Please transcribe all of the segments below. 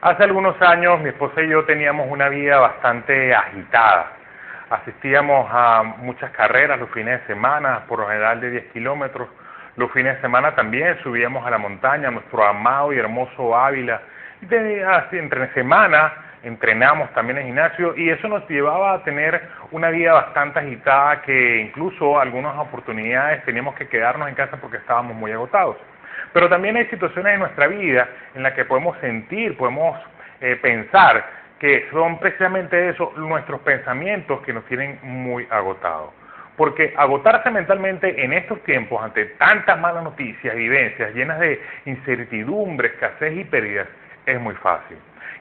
Hace algunos años mi esposa y yo teníamos una vida bastante agitada. Asistíamos a muchas carreras los fines de semana, por lo general de 10 kilómetros. Los fines de semana también subíamos a la montaña, a nuestro amado y hermoso Ávila. Entre semana entrenamos también en gimnasio y eso nos llevaba a tener una vida bastante agitada que incluso algunas oportunidades teníamos que quedarnos en casa porque estábamos muy agotados. Pero también hay situaciones en nuestra vida en las que podemos sentir, podemos pensar que son precisamente eso, nuestros pensamientos que nos tienen muy agotados. Porque agotarse mentalmente en estos tiempos ante tantas malas noticias y vivencias llenas de incertidumbre, escasez y pérdidas es muy fácil.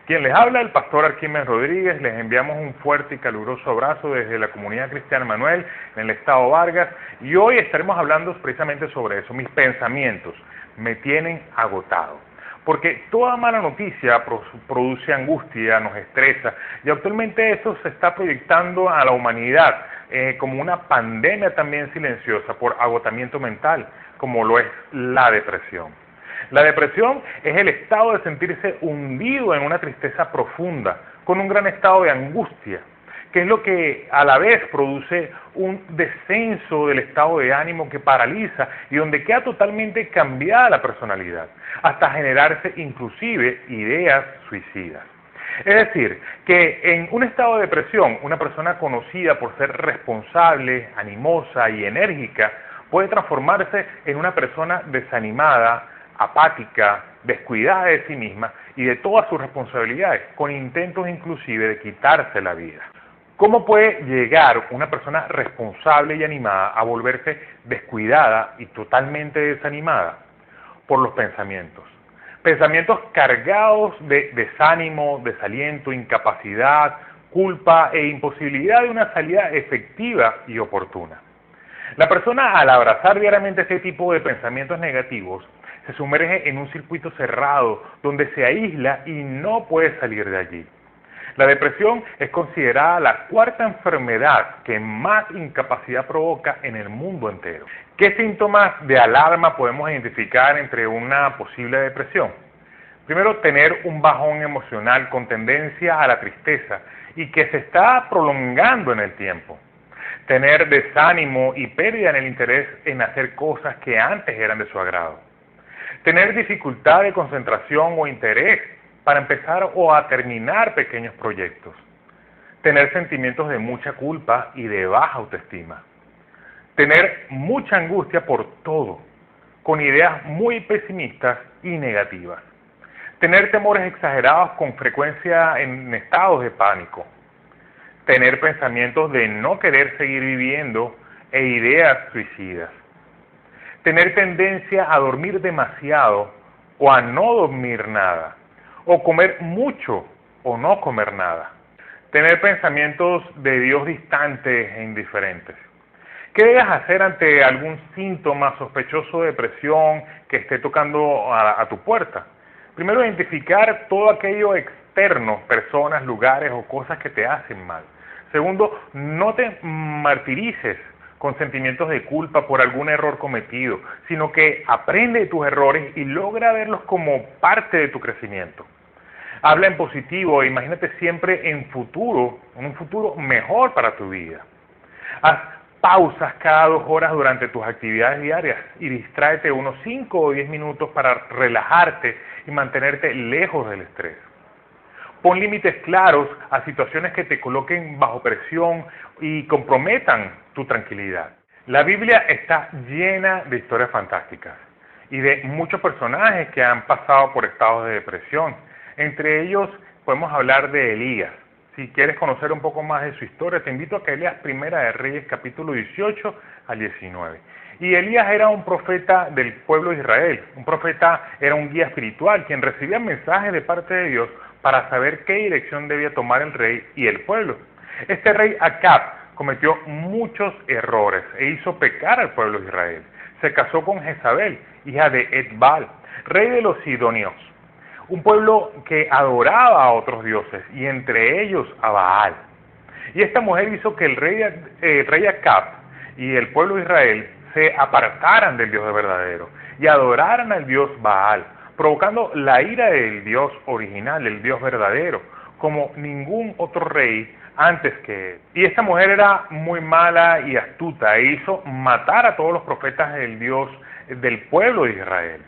Quien les habla, el pastor Arquímedes Rodríguez, les enviamos un fuerte y caluroso abrazo desde la comunidad cristiana Manuel en el estado Vargas y hoy estaremos hablando precisamente sobre eso, mis pensamientos me tienen agotado. Porque toda mala noticia produce angustia, nos estresa y actualmente eso se está proyectando a la humanidad como una pandemia también silenciosa por agotamiento mental, como lo es la depresión. La depresión es el estado de sentirse hundido en una tristeza profunda, con un gran estado de angustia, que es lo que a la vez produce un descenso del estado de ánimo que paraliza y donde queda totalmente cambiada la personalidad, hasta generarse inclusive ideas suicidas. Es decir, que en un estado de depresión, una persona conocida por ser responsable, animosa y enérgica, puede transformarse en una persona desanimada, apática, descuidada de sí misma y de todas sus responsabilidades, con intentos inclusive de quitarse la vida. ¿Cómo puede llegar una persona responsable y animada a volverse descuidada y totalmente desanimada? Por los pensamientos. Pensamientos cargados de desánimo, desaliento, incapacidad, culpa e imposibilidad de una salida efectiva y oportuna. La persona, al abrazar diariamente este tipo de pensamientos negativos, se sumerge en un circuito cerrado donde se aísla y no puede salir de allí. La depresión es considerada la cuarta enfermedad que más incapacidad provoca en el mundo entero. ¿Qué síntomas de alarma podemos identificar entre una posible depresión? Primero, tener un bajón emocional con tendencia a la tristeza y que se está prolongando en el tiempo. Tener desánimo y pérdida en el interés en hacer cosas que antes eran de su agrado. Tener dificultad de concentración o interés para empezar o a terminar pequeños proyectos. Tener sentimientos de mucha culpa y de baja autoestima. Tener mucha angustia por todo, con ideas muy pesimistas y negativas. Tener temores exagerados con frecuencia en estados de pánico. Tener pensamientos de no querer seguir viviendo e ideas suicidas. Tener tendencia a dormir demasiado o a no dormir nada. O comer mucho o no comer nada. Tener pensamientos de Dios distantes e indiferentes. ¿Qué debes hacer ante algún síntoma sospechoso de depresión que esté tocando a tu puerta? Primero, identificar todo aquello externo, personas, lugares o cosas que te hacen mal. Segundo, no te martirices con sentimientos de culpa por algún error cometido, sino que aprende de tus errores y logra verlos como parte de tu crecimiento. Habla en positivo e imagínate siempre en un futuro mejor para tu vida. Haz pausas cada 2 horas durante tus actividades diarias y distráete unos 5 o 10 minutos para relajarte y mantenerte lejos del estrés. Pon límites claros a situaciones que te coloquen bajo presión y comprometan tu tranquilidad. La Biblia está llena de historias fantásticas y de muchos personajes que han pasado por estados de depresión. Entre ellos podemos hablar de Elías. Si quieres conocer un poco más de su historia, te invito a que leas Primera de Reyes, capítulo 18 al 19. Y Elías era un profeta del pueblo de Israel. Un profeta era un guía espiritual, quien recibía mensajes de parte de Dios para saber qué dirección debía tomar el rey y el pueblo. Este rey Acab cometió muchos errores e hizo pecar al pueblo de Israel. Se casó con Jezabel, hija de Etbaal, rey de los Sidonios. Un pueblo que adoraba a otros dioses, y entre ellos a Baal. Y esta mujer hizo que el rey Acab y el pueblo de Israel se apartaran del Dios verdadero y adoraran al Dios Baal, provocando la ira del Dios original, el Dios verdadero, como ningún otro rey antes que él. Y esta mujer era muy mala y astuta e hizo matar a todos los profetas del Dios del pueblo de Israel.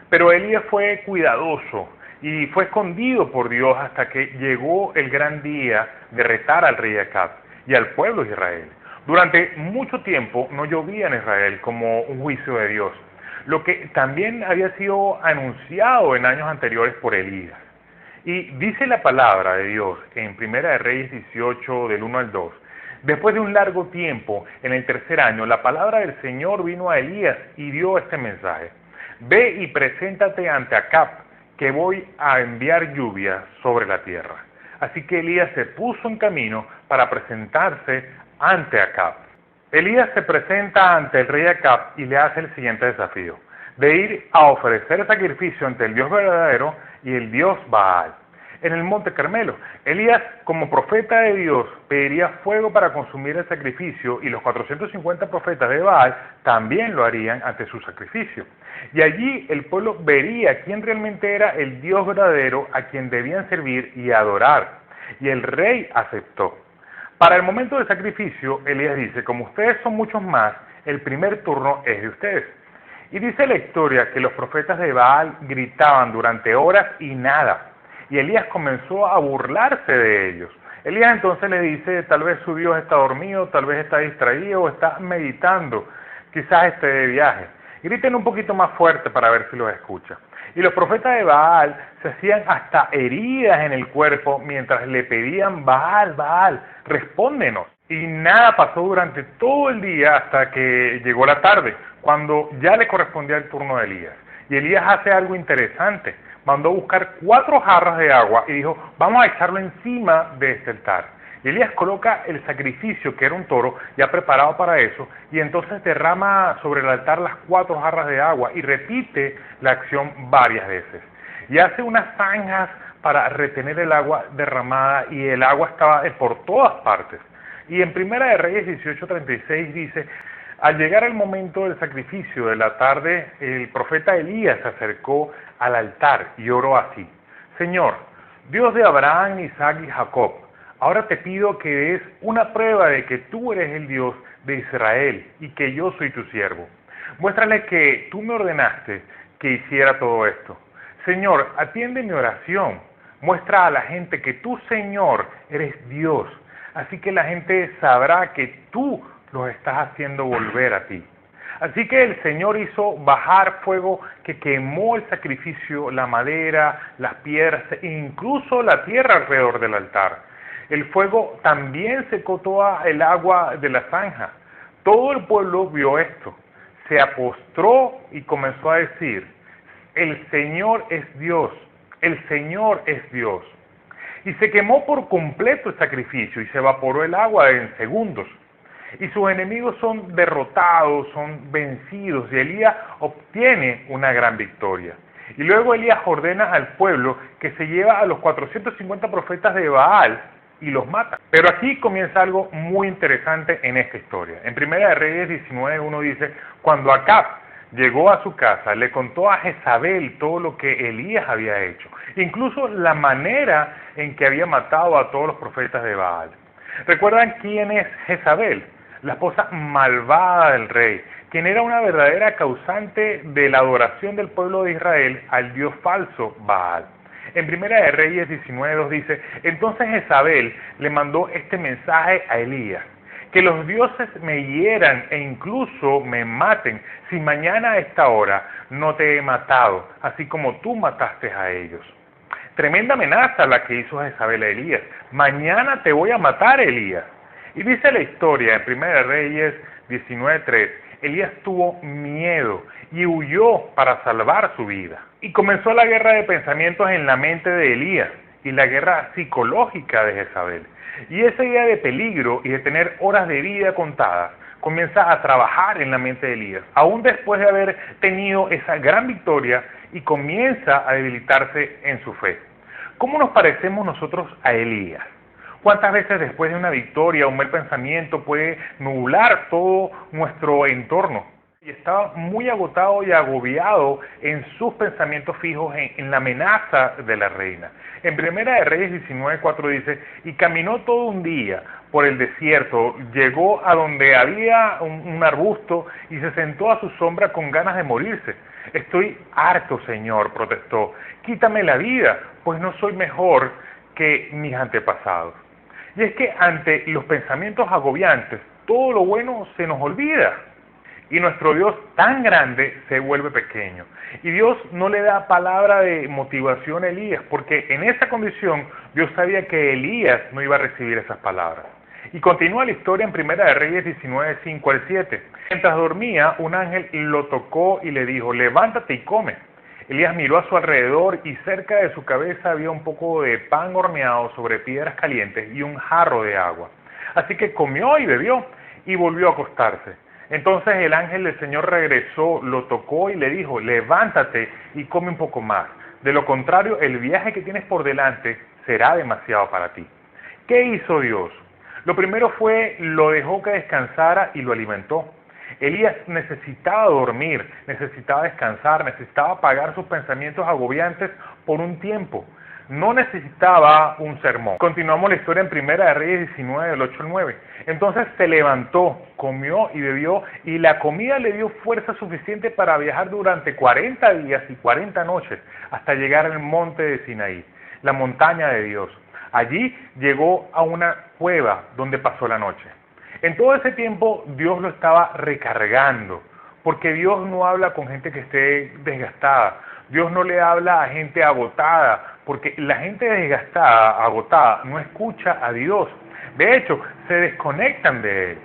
Pero Elías fue cuidadoso y fue escondido por Dios hasta que llegó el gran día de retar al rey Acab y al pueblo de Israel. Durante mucho tiempo no llovía en Israel como un juicio de Dios, lo que también había sido anunciado en años anteriores por Elías. Y dice la palabra de Dios en Primera de Reyes 18, del 1 al 2, después de un largo tiempo, en el tercer año, la palabra del Señor vino a Elías y dio este mensaje: ve y preséntate ante Acab, que voy a enviar lluvia sobre la tierra. Así que Elías se puso en camino para presentarse ante Acab. Elías se presenta ante el rey Acab y le hace el siguiente desafío: de ir a ofrecer sacrificio ante el Dios verdadero y el Dios Baal en el monte Carmelo. Elías, como profeta de Dios, pediría fuego para consumir el sacrificio, y los 450 profetas de Baal también lo harían ante su sacrificio. Y allí el pueblo vería quién realmente era el Dios verdadero a quien debían servir y adorar. Y el rey aceptó. Para el momento del sacrificio, Elías dice: como ustedes son muchos más, el primer turno es de ustedes. Y dice la historia que los profetas de Baal gritaban durante horas y nada. Y Elías comenzó a burlarse de ellos. Elías entonces le dice: tal vez su Dios está dormido, tal vez está distraído o está meditando, quizás esté de viaje. Griten un poquito más fuerte para ver si los escucha. Y los profetas de Baal se hacían hasta heridas en el cuerpo mientras le pedían: Baal, Baal, respóndenos. Y nada pasó durante todo el día hasta que llegó la tarde, cuando ya le correspondía el turno de Elías. Y Elías hace algo interesante: mandó a buscar 4 jarras de agua y dijo: vamos a echarlo encima de este altar. Y Elías coloca el sacrificio, que era un toro, ya preparado para eso, y entonces derrama sobre el altar las 4 jarras de agua y repite la acción varias veces. Y hace unas zanjas para retener el agua derramada, y el agua estaba por todas partes. Y en Primera de Reyes 18:36 dice: al llegar el momento del sacrificio de la tarde, el profeta Elías se acercó al altar y oró así: Señor, Dios de Abraham, Isaac y Jacob, ahora te pido que des una prueba de que tú eres el Dios de Israel y que yo soy tu siervo. Muéstrale que tú me ordenaste que hiciera todo esto. Señor, atiende mi oración. Muestra a la gente que tú, Señor, eres Dios. Así que la gente sabrá que tú los estás haciendo volver a ti. Así que el Señor hizo bajar fuego que quemó el sacrificio, la madera, las piedras e incluso la tierra alrededor del altar. El fuego también secó toda el agua de la zanja. Todo el pueblo vio esto. Se apostró y comenzó a decir: el Señor es Dios, el Señor es Dios. Y se quemó por completo el sacrificio y se evaporó el agua en segundos. Y sus enemigos son derrotados, son vencidos, y Elías obtiene una gran victoria. Y luego Elías ordena al pueblo que se lleva a los 450 profetas de Baal y los mata. Pero aquí comienza algo muy interesante en esta historia. En Primera de Reyes 19:1 dice: cuando Acab llegó a su casa, le contó a Jezabel todo lo que Elías había hecho, incluso la manera en que había matado a todos los profetas de Baal. ¿Recuerdan quién es Jezabel? La esposa malvada del rey, quien era una verdadera causante de la adoración del pueblo de Israel al dios falso Baal. En Primera de Reyes 19:2 dice: entonces Jezabel le mandó este mensaje a Elías: que los dioses me hieran e incluso me maten si mañana a esta hora no te he matado, así como tú mataste a ellos. Tremenda amenaza la que hizo Jezabel a Elías: mañana te voy a matar, Elías. Y dice la historia en Primera de Reyes 19:3, Elías tuvo miedo y huyó para salvar su vida. Y comenzó la guerra de pensamientos en la mente de Elías y la guerra psicológica de Jezabel. Y esa idea de peligro y de tener horas de vida contadas comienza a trabajar en la mente de Elías, aún después de haber tenido esa gran victoria, y comienza a debilitarse en su fe. ¿Cómo nos parecemos nosotros a Elías? ¿Cuántas veces después de una victoria un mal pensamiento puede nublar todo nuestro entorno? y estaba muy agotado y agobiado en sus pensamientos fijos en la amenaza de la reina. En Primera de Reyes 19:4 dice, y caminó todo un día por el desierto, llegó a donde había un arbusto y se sentó a su sombra con ganas de morirse. Estoy harto, Señor, protestó, quítame la vida, pues no soy mejor que mis antepasados. Y es que ante los pensamientos agobiantes, todo lo bueno se nos olvida. Y nuestro Dios tan grande se vuelve pequeño. Y Dios no le da palabra de motivación a Elías, porque en esa condición Dios sabía que Elías no iba a recibir esas palabras. Y continúa la historia en Primera de Reyes 19:5-7. Mientras dormía, un ángel lo tocó y le dijo, levántate y come. Elías miró a su alrededor y cerca de su cabeza había un poco de pan horneado sobre piedras calientes y un jarro de agua. Así que comió y bebió y volvió a acostarse. Entonces el ángel del Señor regresó, lo tocó y le dijo, levántate y come un poco más. De lo contrario, el viaje que tienes por delante será demasiado para ti. ¿Qué hizo Dios? Lo primero fue, lo dejó que descansara y lo alimentó. Elías necesitaba dormir, necesitaba descansar, necesitaba apagar sus pensamientos agobiantes por un tiempo. No necesitaba un sermón. Continuamos la historia en Primera de Reyes 19, del 8-9. Entonces se levantó, comió y bebió, y la comida le dio fuerza suficiente para viajar durante 40 días y 40 noches hasta llegar al monte de Sinaí, la montaña de Dios. Allí llegó a una cueva donde pasó la noche. En todo ese tiempo Dios lo estaba recargando, porque Dios no habla con gente que esté desgastada. Dios no le habla a gente agotada, porque la gente desgastada, agotada, no escucha a Dios. De hecho, se desconectan de Él.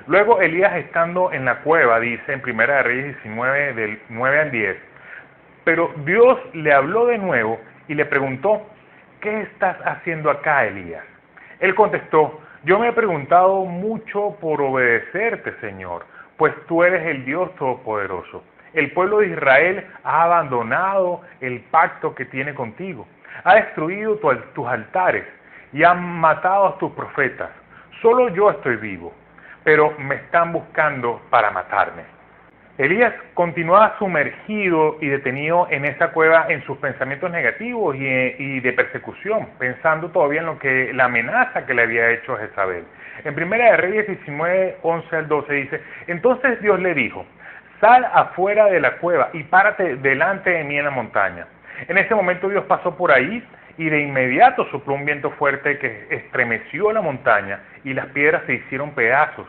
Luego Elías, estando en la cueva, dice en Primera de Reyes 19, del 9-10, pero Dios le habló de nuevo y le preguntó, ¿qué estás haciendo acá, Elías? Él contestó, yo me he preguntado mucho por obedecerte, Señor, pues tú eres el Dios Todopoderoso. El pueblo de Israel ha abandonado el pacto que tiene contigo, ha destruido tus altares y ha matado a tus profetas. Solo yo estoy vivo, pero me están buscando para matarme. Elías continuaba sumergido y detenido en esa cueva en sus pensamientos negativos y de persecución, pensando todavía en la amenaza que le había hecho a Jezabel. En Primera de Reyes 19, 11-12 dice, entonces Dios le dijo, sal afuera de la cueva y párate delante de mí en la montaña. En ese momento Dios pasó por ahí y de inmediato sopló un viento fuerte que estremeció la montaña y las piedras se hicieron pedazos.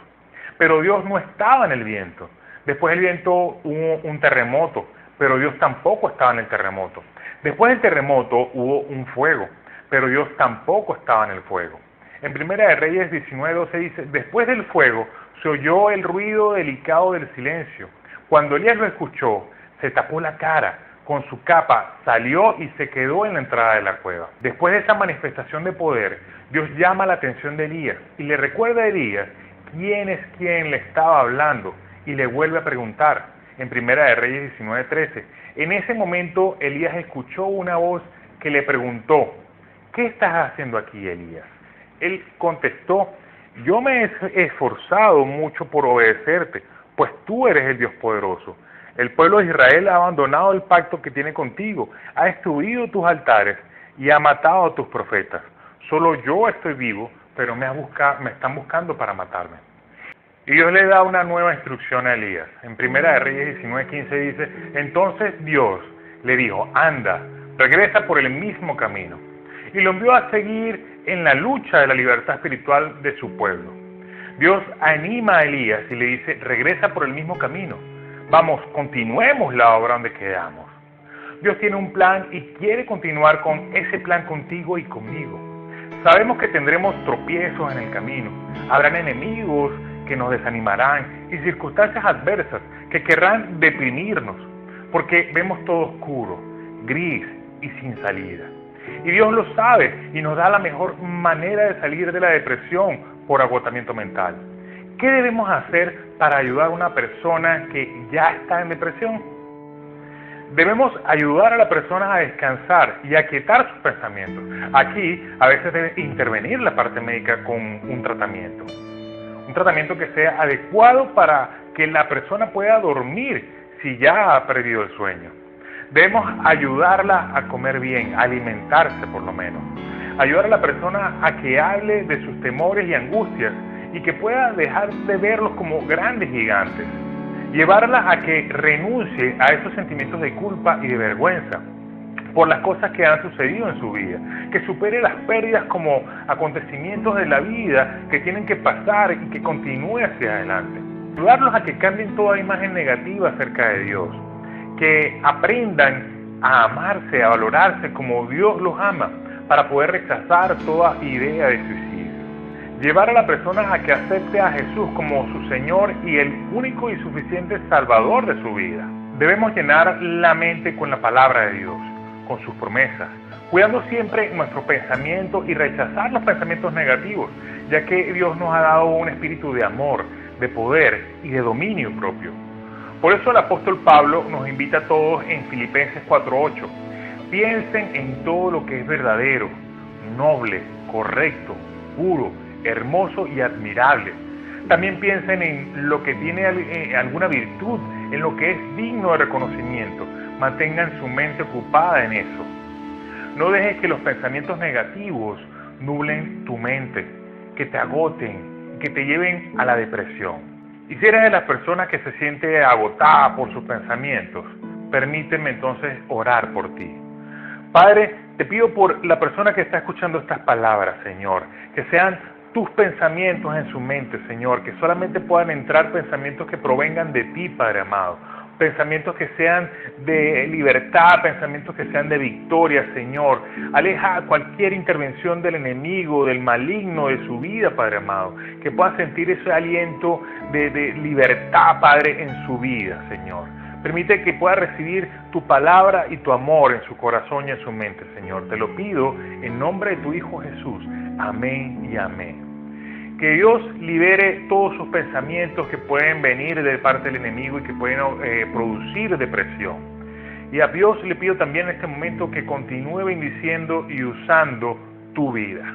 Pero Dios no estaba en el viento. Después del viento hubo un terremoto, pero Dios tampoco estaba en el terremoto. Después del terremoto hubo un fuego, pero Dios tampoco estaba en el fuego. En Primera de Reyes 19:12 dice, después del fuego se oyó el ruido delicado del silencio. Cuando Elías lo escuchó, se tapó la cara con su capa, salió y se quedó en la entrada de la cueva. Después de esa manifestación de poder, Dios llama la atención de Elías y le recuerda a Elías quién es quien le estaba hablando y le vuelve a preguntar en Primera de Reyes 19:13. En ese momento Elías escuchó una voz que le preguntó, ¿qué estás haciendo aquí, Elías? Él contestó, yo me he esforzado mucho por obedecerte, pues tú eres el Dios poderoso. El pueblo de Israel ha abandonado el pacto que tiene contigo, ha destruido tus altares y ha matado a tus profetas. Solo yo estoy vivo, pero me están buscando para matarme. Y Dios le da una nueva instrucción a Elías. En Primera de Reyes 19:15 dice, entonces Dios le dijo, anda, regresa por el mismo camino. Y lo envió a seguir en la lucha de la libertad espiritual de su pueblo. Dios anima a Elías y le dice, regresa por el mismo camino. Vamos, continuemos la obra donde quedamos. Dios tiene un plan y quiere continuar con ese plan contigo y conmigo. Sabemos que tendremos tropiezos en el camino. Habrán enemigos que nos desanimarán y circunstancias adversas que querrán deprimirnos, porque vemos todo oscuro, gris y sin salida. Y Dios lo sabe y nos da la mejor manera de salir de la depresión por agotamiento mental. ¿Qué debemos hacer para ayudar a una persona que ya está en depresión? Debemos ayudar a la persona a descansar y a quietar sus pensamientos. Aquí a veces debe intervenir la parte médica con un tratamiento que sea adecuado para que la persona pueda dormir si ya ha perdido el sueño. Debemos ayudarla a comer bien, a alimentarse por lo menos. Ayudar a la persona a que hable de sus temores y angustias y que pueda dejar de verlos como grandes gigantes. Llevarla a que renuncie a esos sentimientos de culpa y de vergüenza por las cosas que han sucedido en su vida, que supere las pérdidas como acontecimientos de la vida que tienen que pasar y que continúe hacia adelante. Ayudarlos a que cambien toda imagen negativa acerca de Dios, que aprendan a amarse, a valorarse como Dios los ama, para poder rechazar toda idea de suicidio. Llevar a la persona a que acepte a Jesús como su Señor y el único y suficiente Salvador de su vida. Debemos llenar la mente con la palabra de Dios, con sus promesas, cuidando siempre nuestro pensamiento y rechazar los pensamientos negativos, ya que Dios nos ha dado un espíritu de amor, de poder y de dominio propio. Por eso el apóstol Pablo nos invita a todos en Filipenses 4:8. Piensen en todo lo que es verdadero, noble, correcto, puro, hermoso y admirable. También piensen en lo que tiene alguna virtud, en lo que es digno de reconocimiento. Mantengan su mente ocupada en eso. No dejes que los pensamientos negativos nublen tu mente, que te agoten, que te lleven a la depresión. Y si eres de las personas que se siente agotada por sus pensamientos, permíteme entonces orar por ti. Padre, te pido por la persona que está escuchando estas palabras, Señor, que sean tus pensamientos en su mente, Señor, que solamente puedan entrar pensamientos que provengan de ti, Padre amado, pensamientos que sean de libertad, pensamientos que sean de victoria, Señor. Aleja cualquier intervención del enemigo, del maligno de su vida, Padre amado, que pueda sentir ese aliento de libertad, Padre, en su vida, Señor. Permite que pueda recibir tu palabra y tu amor en su corazón y en su mente, Señor. Te lo pido en nombre de tu Hijo Jesús. Amén y amén. Que Dios libere todos sus pensamientos que pueden venir de parte del enemigo y que pueden producir depresión. Y a Dios le pido también en este momento que continúe bendiciendo y usando tu vida.